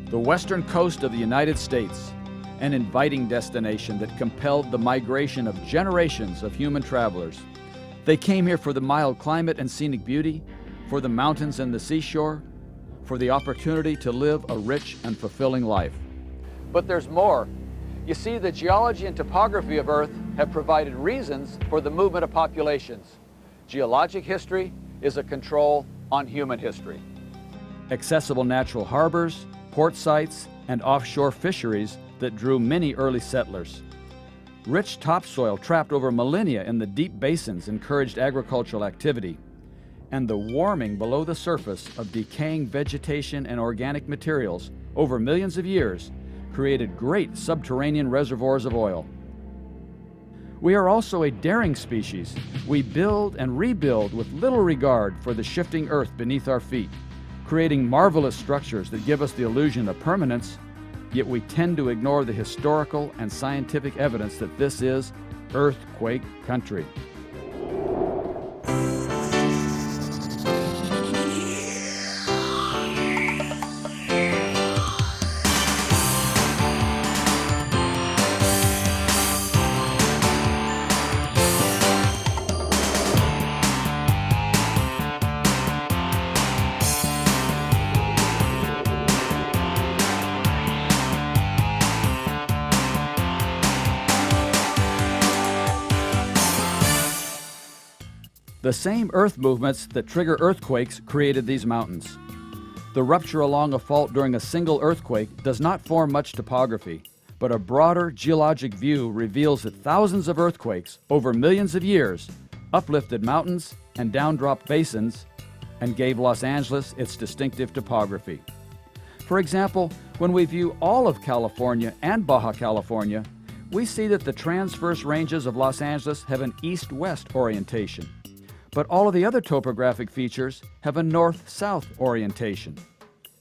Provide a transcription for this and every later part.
the western coast of the United States, an inviting destination that compelled the migration of generations of human travelers. They came here for the mild climate and scenic beauty, for the mountains and the seashore, for the opportunity to live a rich and fulfilling life. But there's more. You see, the geology and topography of Earth have provided reasons for the movement of populations. Geologic history is a control on human history. Accessible natural harbors, port sites, and offshore fisheries that drew many early settlers. Rich topsoil trapped over millennia in the deep basins encouraged agricultural activity, and the warming below the surface of decaying vegetation and organic materials over millions of years created great subterranean reservoirs of oil. We are also a daring species. We build and rebuild with little regard for the shifting earth beneath our feet, creating marvelous structures that give us the illusion of permanence, yet we tend to ignore the historical and scientific evidence that this is earthquake country. The same earth movements that trigger earthquakes created these mountains. The rupture along a fault during a single earthquake does not form much topography, but a broader geologic view reveals that thousands of earthquakes over millions of years uplifted mountains and downdropped basins and gave Los Angeles its distinctive topography. For example, when we view all of California and Baja California, we see that the transverse ranges of Los Angeles have an east-west orientation. But all of the other topographic features have a north-south orientation.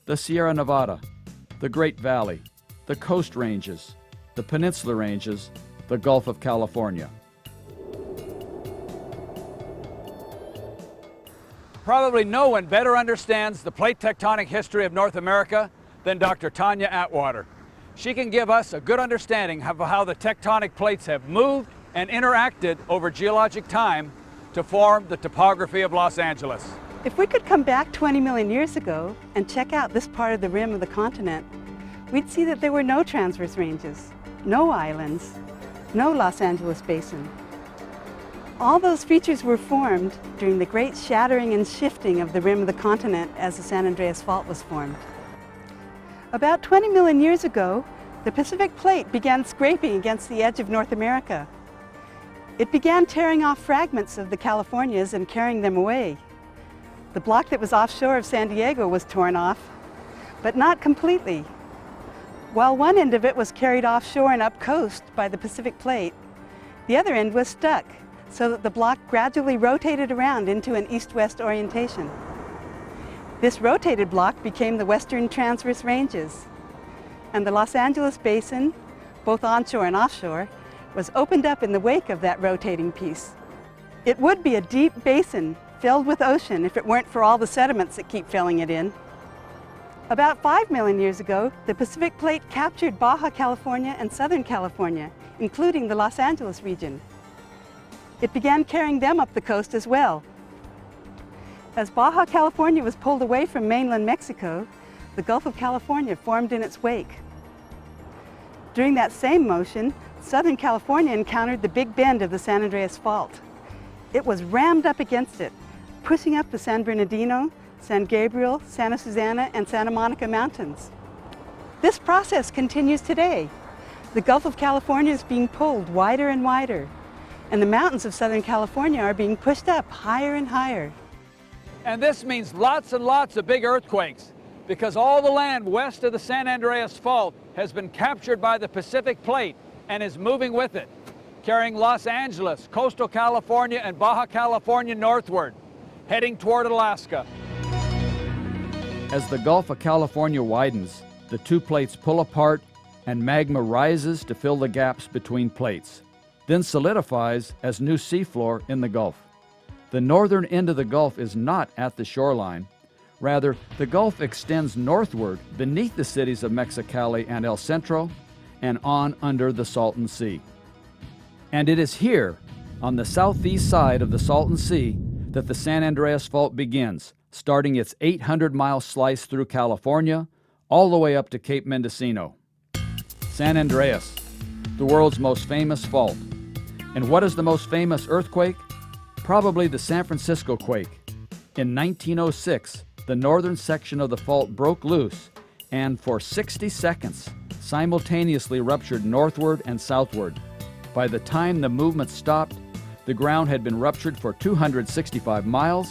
The Sierra Nevada, the Great Valley, the Coast Ranges, the Peninsula Ranges, the Gulf of California. Probably no one better understands the plate tectonic history of North America than Dr. Tanya Atwater. She can give us a good understanding of how the tectonic plates have moved and interacted over geologic time to form the topography of Los Angeles. If we could come back 20 million years ago and check out this part of the rim of the continent, we'd see that there were no transverse ranges, no islands, no Los Angeles basin. All those features were formed during the great shattering and shifting of the rim of the continent as the San Andreas Fault was formed. About 20 million years ago, the Pacific Plate began scraping against the edge of North America. It began tearing off fragments of the Californias and carrying them away. The block that was offshore of San Diego was torn off, but not completely. While one end of it was carried offshore and up coast by the Pacific Plate, the other end was stuck, so that the block gradually rotated around into an east-west orientation. This rotated block became the Western Transverse Ranges, and the Los Angeles Basin, both onshore and offshore, was opened up in the wake of that rotating piece. It would be a deep basin filled with ocean if it weren't for all the sediments that keep filling it in. About 5 million years ago, the Pacific Plate captured Baja California and Southern California, including the Los Angeles region. It began carrying them up the coast as well. As Baja California was pulled away from mainland Mexico, the Gulf of California formed in its wake. During that same motion, Southern California encountered the big bend of the San Andreas Fault. It was rammed up against it, pushing up the San Bernardino, San Gabriel, Santa Susana, and Santa Monica mountains. This process continues today. The Gulf of California is being pulled wider and wider, and the mountains of Southern California are being pushed up higher and higher. And this means lots and lots of big earthquakes, because all the land west of the San Andreas Fault has been captured by the Pacific Plate and is moving with it, carrying Los Angeles, coastal California, and Baja California northward, heading toward Alaska. As the Gulf of California widens, the two plates pull apart and magma rises to fill the gaps between plates, then solidifies as new seafloor in the Gulf. The northern end of the Gulf is not at the shoreline. Rather, the Gulf extends northward beneath the cities of Mexicali and El Centro and on under the Salton Sea. And it is here, on the southeast side of the Salton Sea, that the San Andreas Fault begins, starting its 800-mile slice through California, all the way up to Cape Mendocino. San Andreas, the world's most famous fault. And what is the most famous earthquake? Probably the San Francisco quake. In 1906, the northern section of the fault broke loose and for 60 seconds simultaneously ruptured northward and southward. By the time the movement stopped, the ground had been ruptured for 265 miles,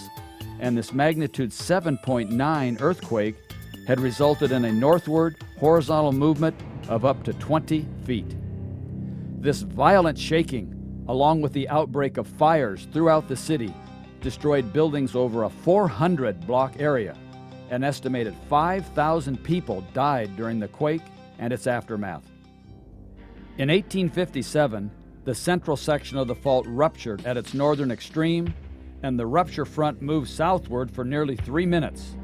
and this magnitude 7.9 earthquake had resulted in a northward horizontal movement of up to 20 feet. This violent shaking, along with the outbreak of fires throughout the city, destroyed buildings over a 400-block area. An estimated 5,000 people died during the quake and its aftermath. In 1857, the central section of the fault ruptured at its northern extreme, and the rupture front moved southward for nearly 3 minutes.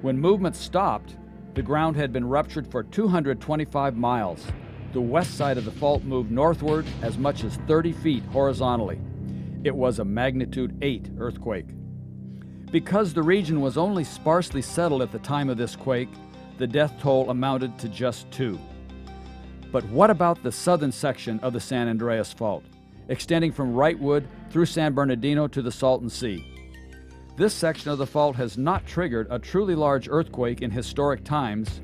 When movement stopped, the ground had been ruptured for 225 miles. The west side of the fault moved northward as much as 30 feet horizontally. It was a magnitude 8 earthquake. Because the region was only sparsely settled at the time of this quake, the death toll amounted to just 2. But what about the southern section of the San Andreas Fault, extending from Wrightwood through San Bernardino to the Salton Sea? This section of the fault has not triggered a truly large earthquake in historic times,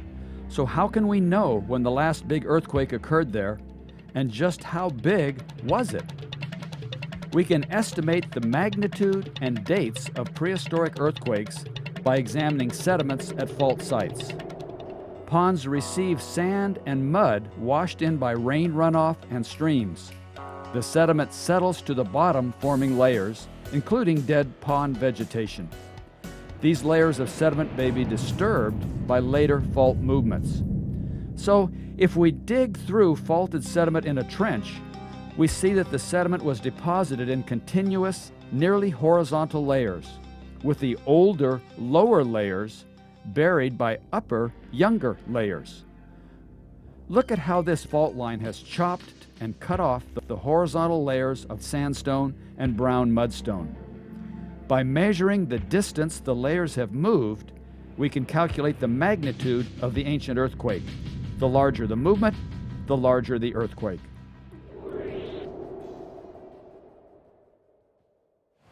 so how can we know when the last big earthquake occurred there, and just how big was it? We can estimate the magnitude and dates of prehistoric earthquakes by examining sediments at fault sites. Ponds receive sand and mud washed in by rain runoff and streams. The sediment settles to the bottom, forming layers, including dead pond vegetation. These layers of sediment may be disturbed by later fault movements. So, if we dig through faulted sediment in a trench, we see that the sediment was deposited in continuous, nearly horizontal layers, with the older, lower layers buried by upper, younger layers. Look at how this fault line has chopped and cut off the horizontal layers of sandstone and brown mudstone. By measuring the distance the layers have moved, we can calculate the magnitude of the ancient earthquake. The larger the movement, the larger the earthquake.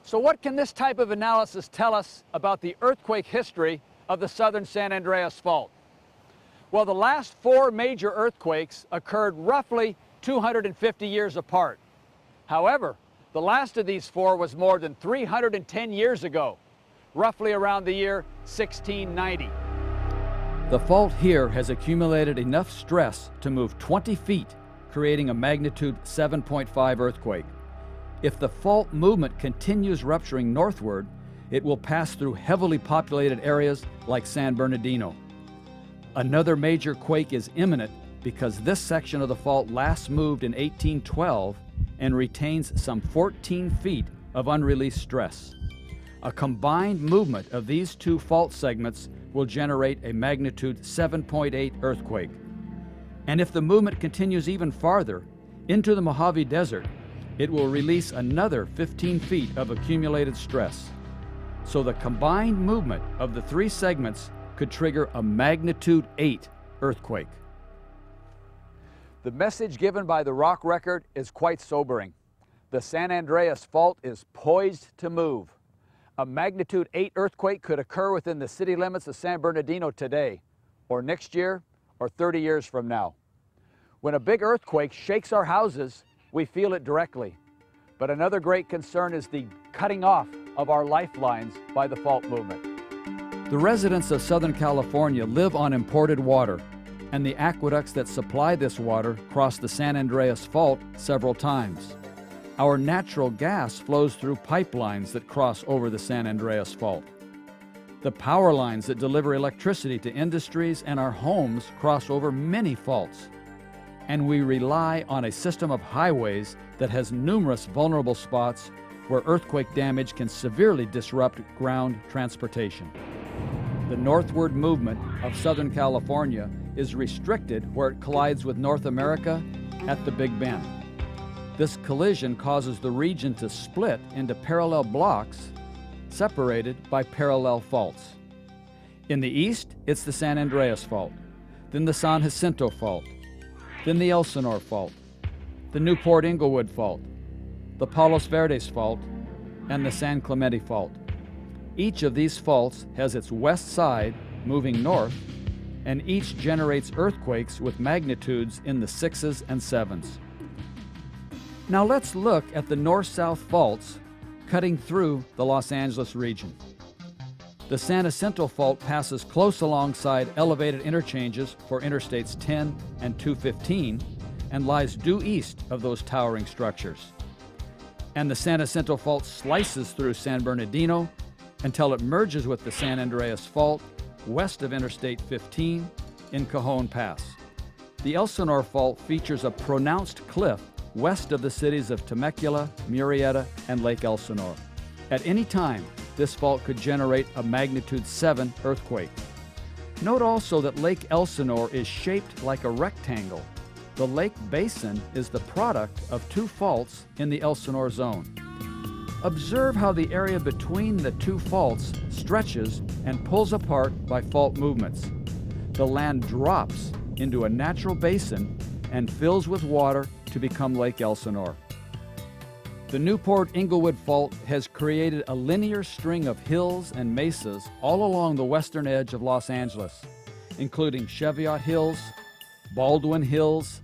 So what can this type of analysis tell us about the earthquake history of the southern San Andreas Fault? Well, the last 4 major earthquakes occurred roughly 250 years apart. However, the last of these 4 was more than 310 years ago, roughly around the year 1690. The fault here has accumulated enough stress to move 20 feet, creating a magnitude 7.5 earthquake. If the fault movement continues rupturing northward, it will pass through heavily populated areas like San Bernardino. Another major quake is imminent because this section of the fault last moved in 1812 and retains some 14 feet of unreleased stress. A combined movement of these 2 fault segments will generate a magnitude 7.8 earthquake. And if the movement continues even farther into the Mojave Desert, it will release another 15 feet of accumulated stress. So the combined movement of the 3 segments could trigger a magnitude 8 earthquake. The message given by the rock record is quite sobering. The San Andreas Fault is poised to move. A magnitude 8 earthquake could occur within the city limits of San Bernardino today, or next year, or 30 years from now. When a big earthquake shakes our houses, we feel it directly. But another great concern is the cutting off of our lifelines by the fault movement. The residents of Southern California live on imported water, and the aqueducts that supply this water cross the San Andreas Fault several times. Our natural gas flows through pipelines that cross over the San Andreas Fault. The power lines that deliver electricity to industries and our homes cross over many faults. And we rely on a system of highways that has numerous vulnerable spots where earthquake damage can severely disrupt ground transportation. The northward movement of Southern California is restricted where it collides with North America at the Big Bend. This collision causes the region to split into parallel blocks separated by parallel faults. In the east, it's the San Andreas Fault, then the San Jacinto Fault, then the Elsinore Fault, the Newport-Inglewood Fault, the Palos Verdes Fault, and the San Clemente Fault. Each of these faults has its west side moving north, and each generates earthquakes with magnitudes in the 6s and 7s. Now let's look at the north-south faults cutting through the Los Angeles region. The San Jacinto Fault passes close alongside elevated interchanges for Interstates 10 and 215 and lies due east of those towering structures. And the San Jacinto Fault slices through San Bernardino until it merges with the San Andreas Fault west of Interstate 15 in Cajon Pass. The Elsinore Fault features a pronounced cliff west of the cities of Temecula, Murrieta, and Lake Elsinore. At any time, this fault could generate a magnitude 7 earthquake. Note also that Lake Elsinore is shaped like a rectangle. The lake basin is the product of two faults in the Elsinore zone. Observe how the area between the two faults stretches and pulls apart by fault movements. The land drops into a natural basin and fills with water to become Lake Elsinore. The Newport-Inglewood Fault has created a linear string of hills and mesas all along the western edge of Los Angeles, including Cheviot Hills, Baldwin Hills,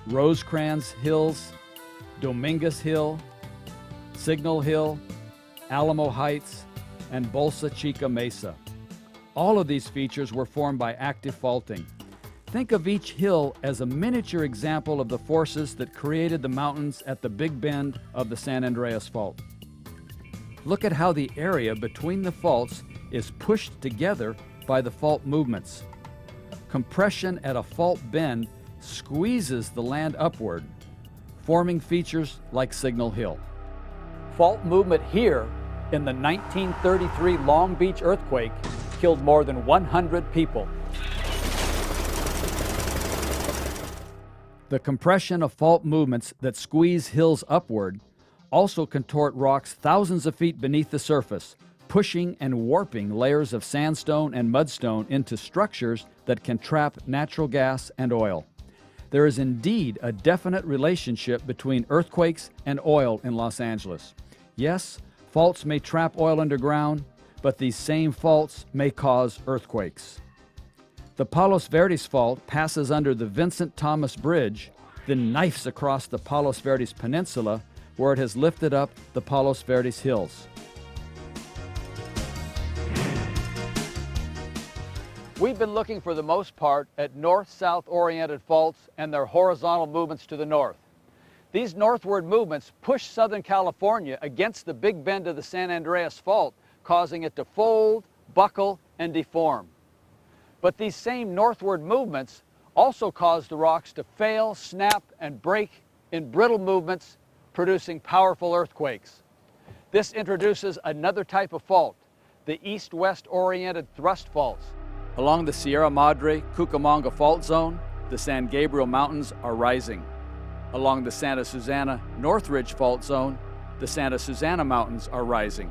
Rosecrans Hills, Dominguez Hill, Signal Hill, Alamo Heights, and Bolsa Chica Mesa. All of these features were formed by active faulting. Think of each hill as a miniature example of the forces that created the mountains at the Big Bend of the San Andreas Fault. Look at how the area between the faults is pushed together by the fault movements. Compression at a fault bend squeezes the land upward, forming features like Signal Hill. Fault movement here in the 1933 Long Beach earthquake killed more than 100 people. The compression of fault movements that squeeze hills upward also contort rocks thousands of feet beneath the surface, pushing and warping layers of sandstone and mudstone into structures that can trap natural gas and oil. There is indeed a definite relationship between earthquakes and oil in Los Angeles. Yes, faults may trap oil underground, but these same faults may cause earthquakes. The Palos Verdes Fault passes under the Vincent Thomas Bridge, then knifes across the Palos Verdes Peninsula, where it has lifted up the Palos Verdes Hills. We've been looking for the most part at north-south oriented faults and their horizontal movements to the north. These northward movements push Southern California against the Big Bend of the San Andreas Fault, causing it to fold, buckle, and deform. But these same northward movements also cause the rocks to fail, snap, and break in brittle movements, producing powerful earthquakes. This introduces another type of fault, the east-west oriented thrust faults. Along the Sierra Madre-Cucamonga Fault Zone, the San Gabriel Mountains are rising. Along the Santa Susana Northridge Fault Zone, the Santa Susana Mountains are rising.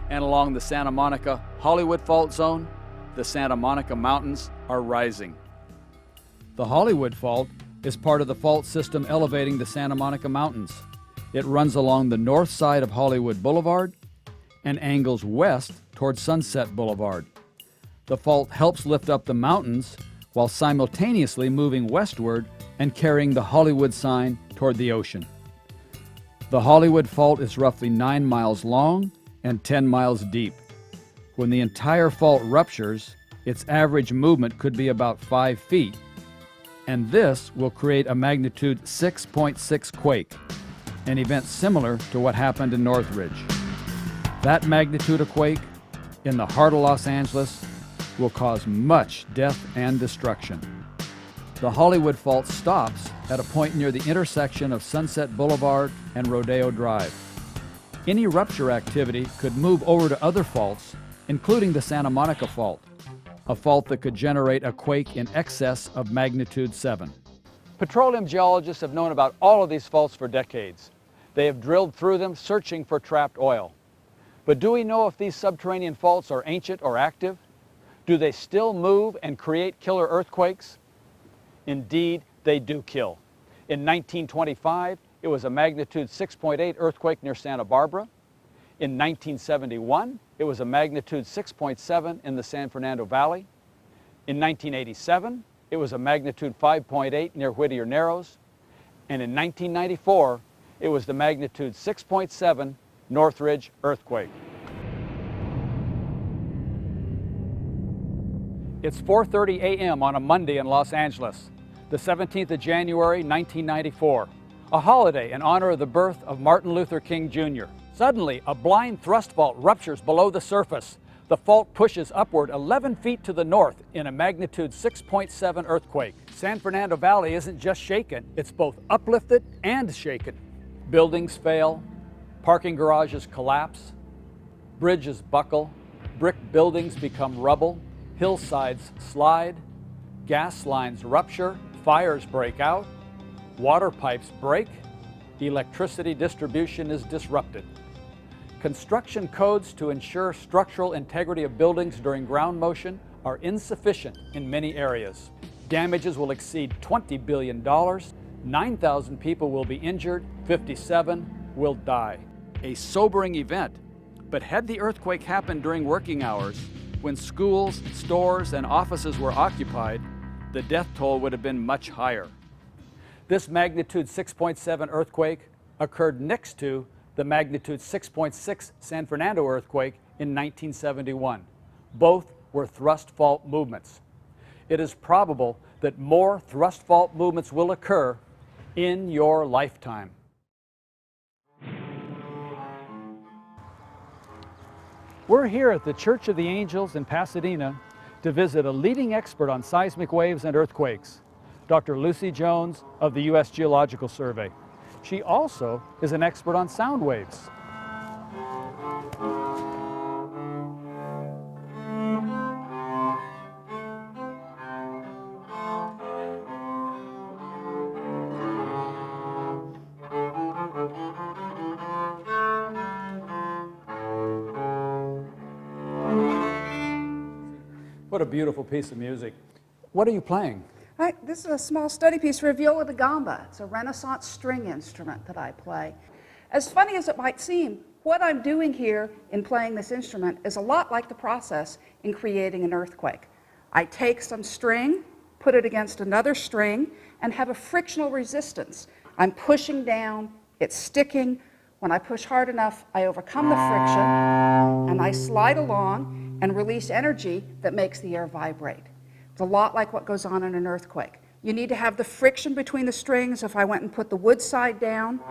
And along the Santa Monica Hollywood Fault Zone, the Santa Monica Mountains are rising. The Hollywood Fault is part of the fault system elevating the Santa Monica Mountains. It runs along the north side of Hollywood Boulevard and angles west towards Sunset Boulevard. The fault helps lift up the mountains while simultaneously moving westward and carrying the Hollywood sign toward the ocean. The Hollywood Fault is roughly 9 miles long and 10 miles deep. When the entire fault ruptures, its average movement could be about 5 feet, and this will create a magnitude 6.6 quake, an event similar to what happened in Northridge. That magnitude of quake in the heart of Los Angeles will cause much death and destruction. The Hollywood Fault stops at a point near the intersection of Sunset Boulevard and Rodeo Drive. Any rupture activity could move over to other faults, including the Santa Monica Fault. a fault that could generate a quake in excess of magnitude 7. Petroleum geologists have known about all of these faults for decades. They have drilled through them searching for trapped oil. But do we know if these subterranean faults are ancient or active? Do they still move and create killer earthquakes? Indeed, they do kill. In 1925, it was a magnitude 6.8 earthquake near Santa Barbara. In 1971, it was a magnitude 6.7 in the San Fernando Valley. In 1987, it was a magnitude 5.8 near Whittier Narrows. And in 1994, it was the magnitude 6.7 Northridge earthquake. It's 4:30 a.m. on a Monday in Los Angeles, the 17th of January, 1994, a holiday in honor of the birth of Martin Luther King Jr. Suddenly, a blind thrust fault ruptures below the surface. The fault pushes upward 11 feet to the north in a magnitude 6.7 earthquake. San Fernando Valley isn't just shaken, it's both uplifted and shaken. Buildings fail, parking garages collapse, bridges buckle, brick buildings become rubble, hillsides slide, gas lines rupture, fires break out, water pipes break, electricity distribution is disrupted. Construction codes to ensure structural integrity of buildings during ground motion are insufficient in many areas. Damages will exceed $20 billion, 9,000 people will be injured, 57 will die. A sobering event, but had the earthquake happened during working hours, when schools, stores, and offices were occupied, the death toll would have been much higher. This magnitude 6.7 earthquake occurred next to the magnitude 6.6 San Fernando earthquake in 1971. Both were thrust fault movements. It is probable that more thrust fault movements will occur in your lifetime. We're here at the Church of the Angels in Pasadena to visit a leading expert on seismic waves and earthquakes, Dr. Lucy Jones of the U.S. Geological Survey. She also is an expert on sound waves. What a beautiful piece of music. What are you playing? This is a small study piece for viola da gamba. It's a Renaissance string instrument that I play. As funny as it might seem, what I'm doing here in playing this instrument is a lot like the process in creating an earthquake. I take some string, put it against another string, and have a frictional resistance. I'm pushing down, it's sticking. When I push hard enough, I overcome the friction, and I slide along and release energy that makes the air vibrate. It's a lot like what goes on in an earthquake. You need to have the friction between the strings. If I went and put the wood side down,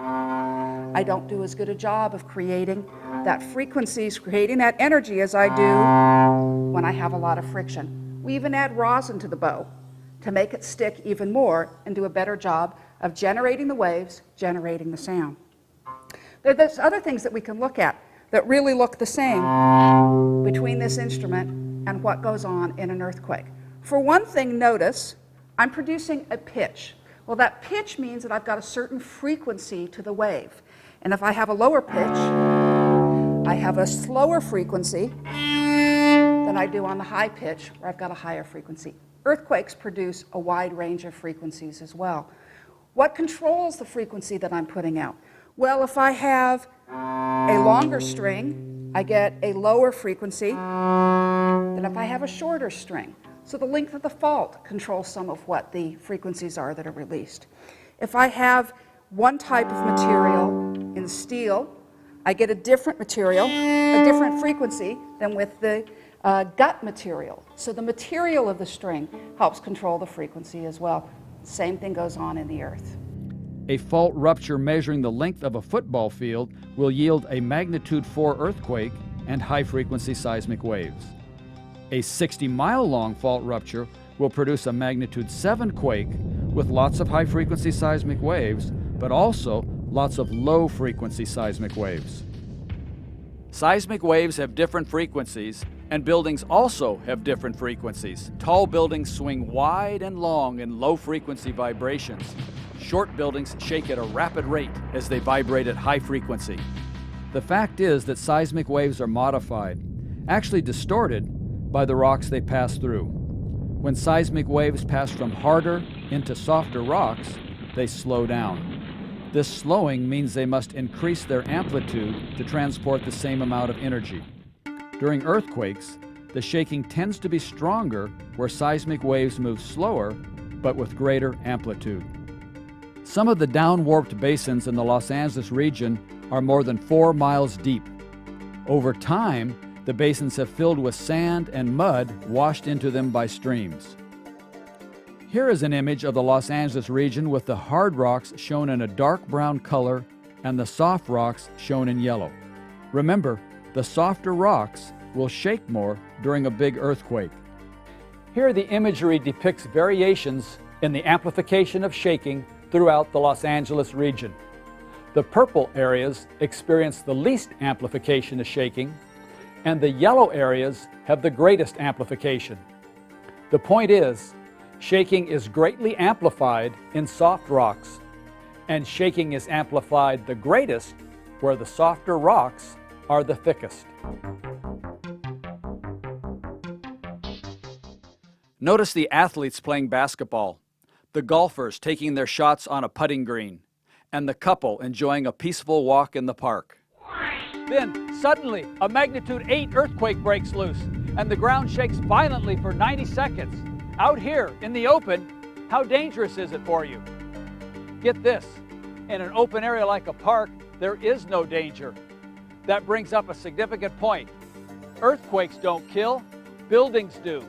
I don't do as good a job of creating that frequencies, creating that energy as I do when I have a lot of friction. We even add rosin to the bow to make it stick even more and do a better job of generating the waves, generating the sound. There's other things that we can look at that really look the same between this instrument and what goes on in an earthquake. For one thing, notice I'm producing a pitch. Well, that pitch means that I've got a certain frequency to the wave. And if I have a lower pitch, I have a slower frequency than I do on the high pitch, where I've got a higher frequency. Earthquakes produce a wide range of frequencies as well. What controls the frequency that I'm putting out? Well, if I have a longer string, I get a lower frequency than if I have a shorter string. So the length of the fault controls some of what the frequencies are that are released. If I have one type of material in steel, I get a different material, a different frequency than with the gut material. So the material of the string helps control the frequency as well. Same thing goes on in the earth. A fault rupture measuring the length of a football field will yield a magnitude 4 earthquake and high-frequency seismic waves. A 60-mile-long fault rupture will produce a magnitude 7 quake with lots of high-frequency seismic waves, but also lots of low-frequency seismic waves. Seismic waves have different frequencies, And buildings also have different frequencies. Tall buildings swing wide and long in low-frequency vibrations. Short buildings shake at a rapid rate as they vibrate at high frequency. The fact is that seismic waves are modified, actually distorted, by the rocks they pass through. When seismic waves pass from harder into softer rocks, they slow down. This slowing means they must increase their amplitude to transport the same amount of energy. During earthquakes, the shaking tends to be stronger where seismic waves move slower, but with greater amplitude. Some of the down-warped basins in the Los Angeles region are more than 4 miles deep. Over time, the basins have filled with sand and mud washed into them by streams. Here is an image of the Los Angeles region with the hard rocks shown in a dark brown color and the soft rocks shown in yellow. Remember, the softer rocks will shake more during a big earthquake. Here the imagery depicts variations in the amplification of shaking throughout the Los Angeles region. The purple areas experience the least amplification of shaking, and the yellow areas have the greatest amplification. The point is, shaking is greatly amplified in soft rocks, and shaking is amplified the greatest where the softer rocks are the thickest. Notice the athletes playing basketball, the golfers taking their shots on a putting green, and the couple enjoying a peaceful walk in the park. Then, suddenly, a magnitude 8 earthquake breaks loose, and the ground shakes violently for 90 seconds. Out here, in the open, how dangerous is it for you? Get this, in an open area like a park, there is no danger. That brings up a significant point. Earthquakes don't kill, buildings do.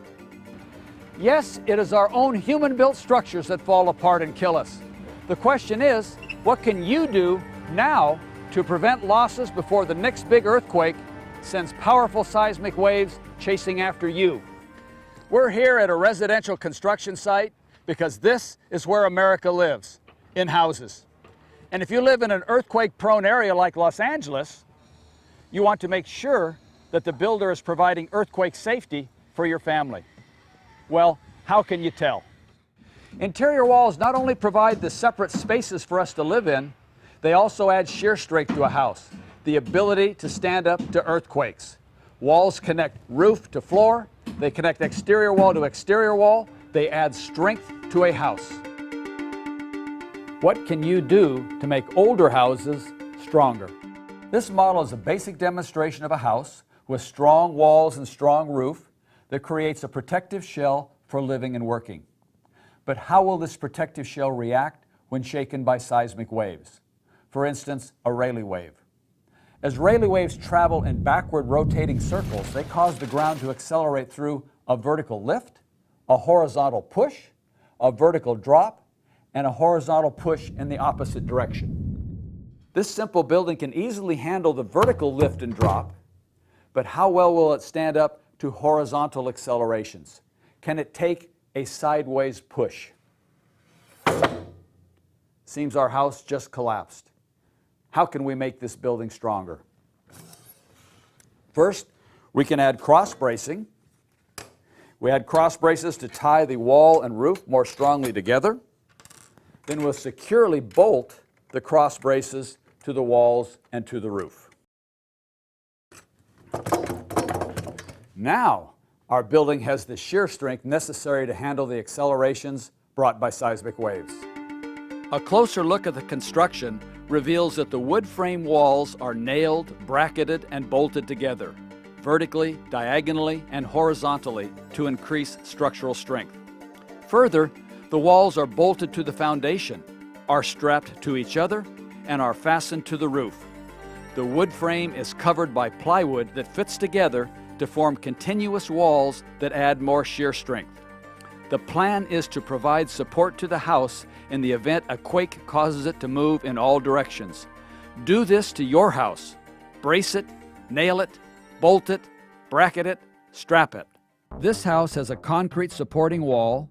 Yes, it is our own human-built structures that fall apart and kill us. The question is, what can you do now to prevent losses before the next big earthquake sends powerful seismic waves chasing after you? We're here at a residential construction site because this is where America lives, in houses. And if you live in an earthquake-prone area like Los Angeles, you want to make sure that the builder is providing earthquake safety for your family. Well, how can you tell? Interior walls not only provide the separate spaces for us to live in, they also add shear strength to a house, the ability to stand up to earthquakes. Walls connect roof to floor, they connect exterior wall to exterior wall, they add strength to a house. What can you do to make older houses stronger? This model is a basic demonstration of a house with strong walls and strong roof that creates a protective shell for living and working. But how will this protective shell react when shaken by seismic waves? For instance, a Rayleigh wave. As Rayleigh waves travel in backward rotating circles, they cause the ground to accelerate through a vertical lift, a horizontal push, a vertical drop, and a horizontal push in the opposite direction. This simple building can easily handle the vertical lift and drop, but how well will it stand up to horizontal accelerations? Can it take a sideways push? Seems our house just collapsed. How can we make this building stronger? First, we can add cross bracing. We add cross braces to tie the wall and roof more strongly together. Then we'll securely bolt the cross braces to the walls and to the roof. Now, our building has the shear strength necessary to handle the accelerations brought by seismic waves. A closer look at the construction reveals that the wood frame walls are nailed, bracketed, and bolted together, vertically, diagonally, and horizontally to increase structural strength. Further, the walls are bolted to the foundation, are strapped to each other, and are fastened to the roof. The wood frame is covered by plywood that fits together to form continuous walls that add more shear strength. The plan is to provide support to the house in the event a quake causes it to move in all directions. Do this to your house. Brace it, nail it, bolt it, bracket it, strap it. This house has a concrete supporting wall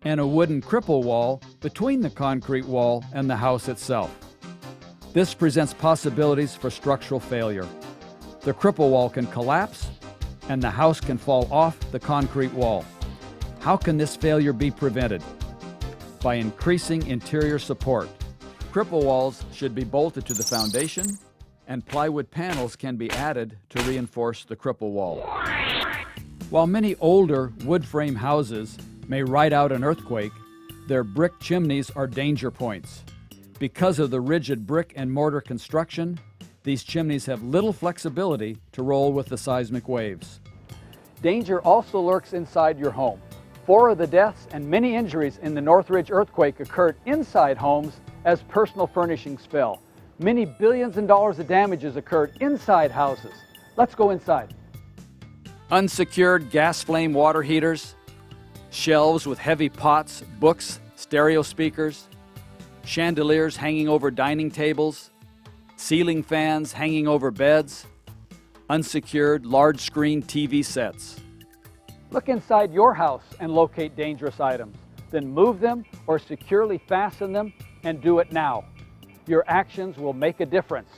and a wooden cripple wall between the concrete wall and the house itself. This presents possibilities for structural failure. The cripple wall can collapse, and the house can fall off the concrete wall. How can this failure be prevented? By increasing interior support. Cripple walls should be bolted to the foundation, and plywood panels can be added to reinforce the cripple wall. While many older wood frame houses may ride out an earthquake, their brick chimneys are danger points. Because of the rigid brick and mortar construction, these chimneys have little flexibility to roll with the seismic waves. Danger also lurks inside your home. 4 of the deaths and many injuries in the Northridge earthquake occurred inside homes as personal furnishings fell. Many billions of dollars of damages occurred inside houses. Let's go inside. Unsecured gas flame water heaters, shelves with heavy pots, books, stereo speakers, chandeliers hanging over dining tables, ceiling fans hanging over beds, unsecured large screen TV sets. Look inside your house and locate dangerous items. Then move them or securely fasten them, and do it now. Your actions will make a difference.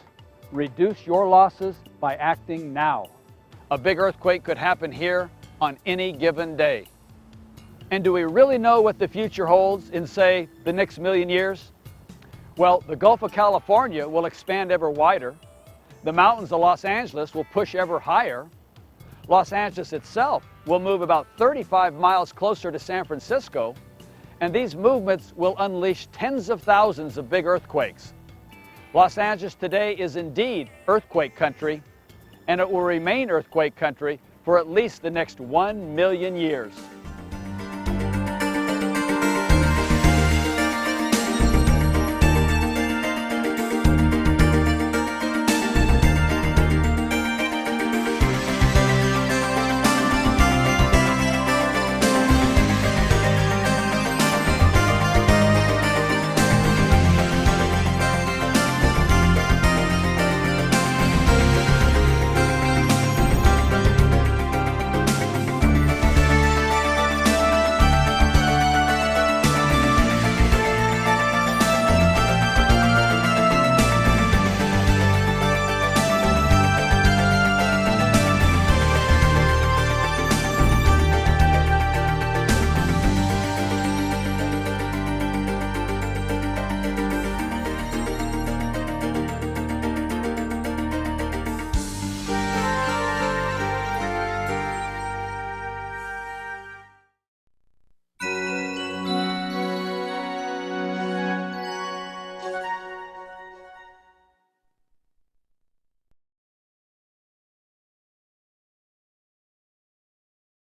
Reduce your losses by acting now. A big earthquake could happen here on any given day. And do we really know what the future holds in, say, the next million years? Well, the Gulf of California will expand ever wider. The mountains of Los Angeles will push ever higher. Los Angeles itself will move about 35 miles closer to San Francisco, and these movements will unleash tens of thousands of big earthquakes. Los Angeles today is indeed earthquake country, and it will remain earthquake country for at least the next 1 million years.